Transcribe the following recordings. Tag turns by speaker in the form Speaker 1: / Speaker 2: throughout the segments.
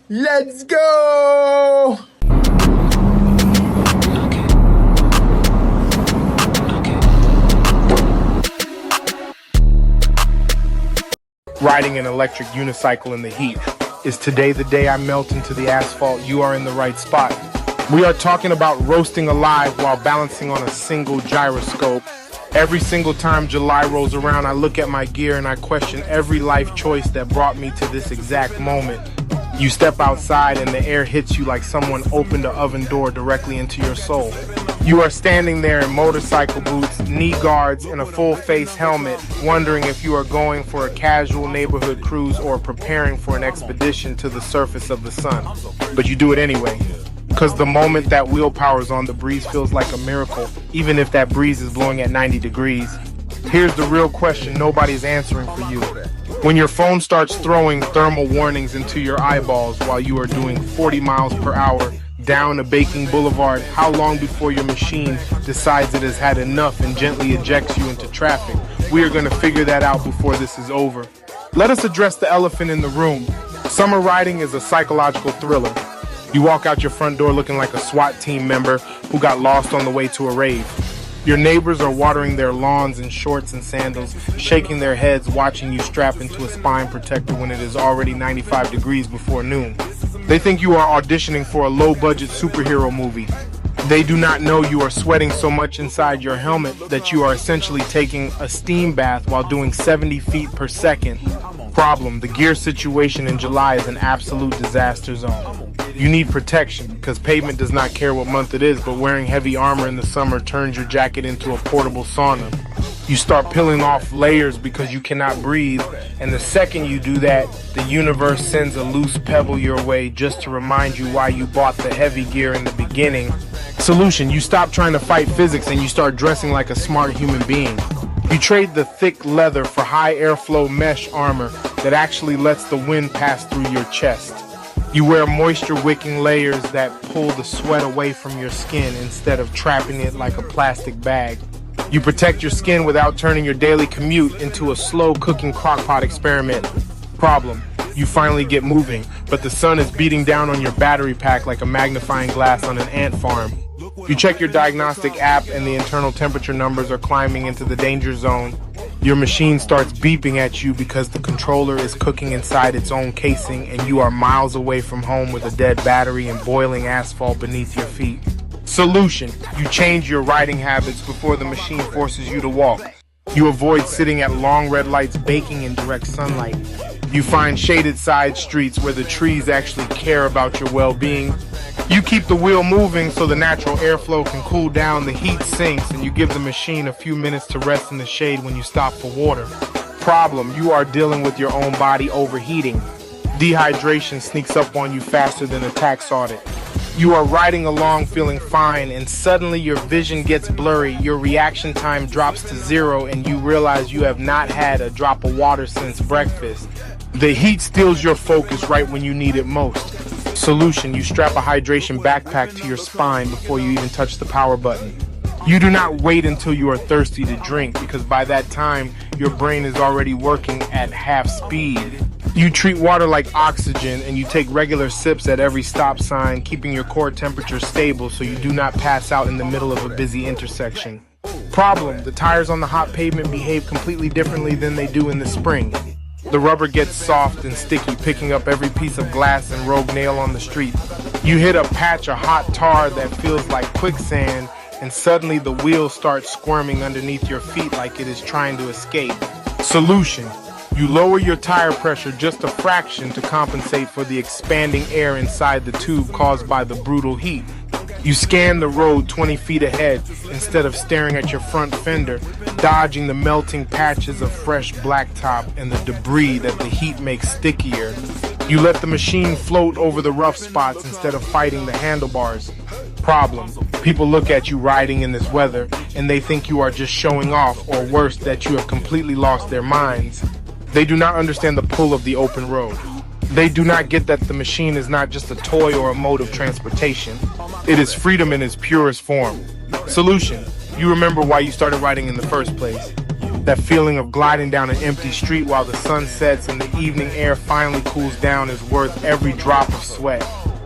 Speaker 1: Let's go! Riding an electric unicycle in the heat. Is today the day I melt into the asphalt? You are in the right spot. We are talking about roasting alive while balancing on a single gyroscope. Every single time July rolls around, I look at my gear and I question every life choice that brought me to this exact moment. You step outside and the air hits you like someone opened an oven door directly into your soul. You are standing there in motorcycle boots, knee guards, and a full-face helmet, wondering if you are going for a casual neighborhood cruise or preparing for an expedition to the surface of the sun. But you do it anyway. Because the moment that willpower's on, the breeze feels like a miracle, even if that breeze is blowing at 90 degrees. Here's the real question nobody's answering for you. When your phone starts throwing thermal warnings into your eyeballs while you are doing 40 miles per hour down a baking boulevard, how long before your machine decides it has had enough and gently ejects you into traffic? We are going to figure that out before this is over. Let us address the elephant in the room. Summer riding is a psychological thriller. You walk out your front door looking like a SWAT team member who got lost on the way to a rave. Your neighbors are watering their lawns in shorts and sandals, shaking their heads watching you strap into a spine protector when it is already 95 degrees before noon. They think you are auditioning for a low-budget superhero movie. They do not know you are sweating so much inside your helmet that you are essentially taking a steam bath while doing 70 feet per second. Problem: the gear situation in July is an absolute disaster zone. You need protection because pavement does not care what month it is, but wearing heavy armor in the summer turns your jacket into a portable sauna. You start peeling off layers because you cannot breathe, and the second you do that, the universe sends a loose pebble your way just to remind you why you bought the heavy gear in the beginning. Solution: you stop trying to fight physics and you start dressing like a smart human being. You trade the thick leather for high airflow mesh armor that actually lets the wind pass through your chest. You wear moisture-wicking layers that pull the sweat away from your skin instead of trapping it like a plastic bag. You protect your skin without turning your daily commute into a slow-cooking crockpot experiment. Problem: you finally get moving, but the sun is beating down on your battery pack like a magnifying glass on an ant farm. You check your diagnostic app and the internal temperature numbers are climbing into the danger zone. Your machine starts beeping at you because the controller is cooking inside its own casing and you are miles away from home with a dead battery and boiling asphalt beneath your feet. Solution: you change your riding habits before the machine forces you to walk. You avoid sitting at long red lights baking in direct sunlight. You find shaded side streets where the trees actually care about your well-being. You keep the wheel moving so the natural airflow can cool down, the heat sinks, and you give the machine a few minutes to rest in the shade when you stop for water. Problem: you are dealing with your own body overheating. Dehydration sneaks up on you faster than a tax audit. You are riding along feeling fine, and suddenly your vision gets blurry, your reaction time drops to 0, and you realize you have not had a drop of water since breakfast. The heat steals your focus right when you need it most. Solution: you strap a hydration backpack to your spine before you even touch the power button. You do not wait until you are thirsty to drink, because by that time, your brain is already working at half speed. You treat water like oxygen and you take regular sips at every stop sign, keeping your core temperature stable so you do not pass out in the middle of a busy intersection. Problem: the tires on the hot pavement behave completely differently than they do in the spring. The rubber gets soft and sticky, picking up every piece of glass and rogue nail on the street. You hit a patch of hot tar that feels like quicksand, and suddenly the wheel starts squirming underneath your feet like it is trying to escape. Solution: you lower your tire pressure just a fraction to compensate for the expanding air inside the tube caused by the brutal heat. You scan the road 20 feet ahead instead of staring at your front fender, dodging the melting patches of fresh blacktop and the debris that the heat makes stickier. You let the machine float over the rough spots instead of fighting the handlebars. Problem: people look at you riding in this weather and they think you are just showing off, or worse, that you have completely lost their minds. They do not understand the pull of the open road. They do not get that the machine is not just a toy or a mode of transportation. It is freedom in its purest form. Solution: you remember why you started riding in the first place. That feeling of gliding down an empty street while the sun sets and the evening air finally cools down is worth every drop of sweat.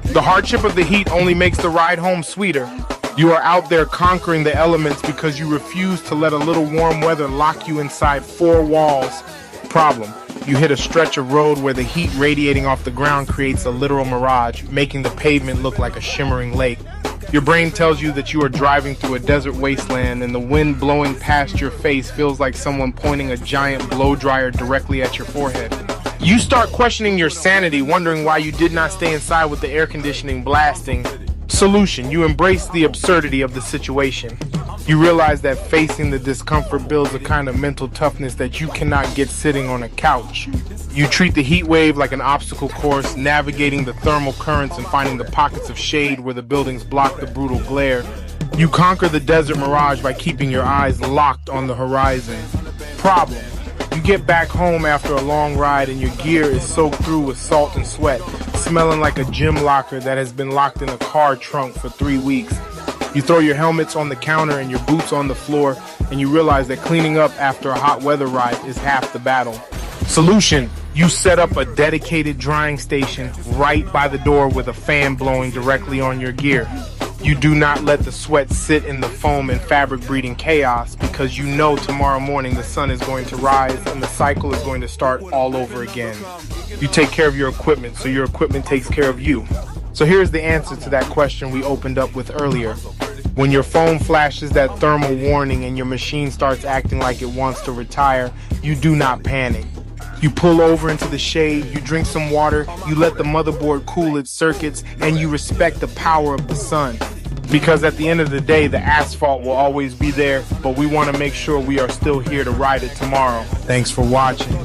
Speaker 1: The hardship of the heat only makes the ride home sweeter. You are out there conquering the elements because you refuse to let a little warm weather lock you inside four walls. Problem: you hit a stretch of road where the heat radiating off the ground creates a literal mirage, making the pavement look like a shimmering lake. Your brain tells you that you are driving through a desert wasteland, and the wind blowing past your face feels like someone pointing a giant blow dryer directly at your forehead. You start questioning your sanity, wondering why you did not stay inside with the air conditioning blasting. Solution: you embrace the absurdity of the situation. You realize that facing the discomfort builds a kind of mental toughness that you cannot get sitting on a couch. You treat the heat wave like an obstacle course, navigating the thermal currents and finding the pockets of shade where the buildings block the brutal glare. You conquer the desert mirage by keeping your eyes locked on the horizon. Problem: you get back home after a long ride and your gear is soaked through with salt and sweat, smelling like a gym locker that has been locked in a car trunk for 3 weeks. You throw your helmets on the counter and your boots on the floor, and you realize that cleaning up after a hot weather ride is half the battle. Solution: you set up a dedicated drying station right by the door with a fan blowing directly on your gear. You do not let the sweat sit in the foam and fabric breeding chaos because you know tomorrow morning the sun is going to rise and the cycle is going to start all over again. You take care of your equipment so your equipment takes care of you. So here's the answer to that question we opened up with earlier. When your phone flashes that thermal warning and your machine starts acting like it wants to retire, you do not panic. You pull over into the shade, you drink some water, you let the motherboard cool its circuits, and you respect the power of the sun. Because at the end of the day, the asphalt will always be there, but we want to make sure we are still here to ride it tomorrow. Thanks for watching.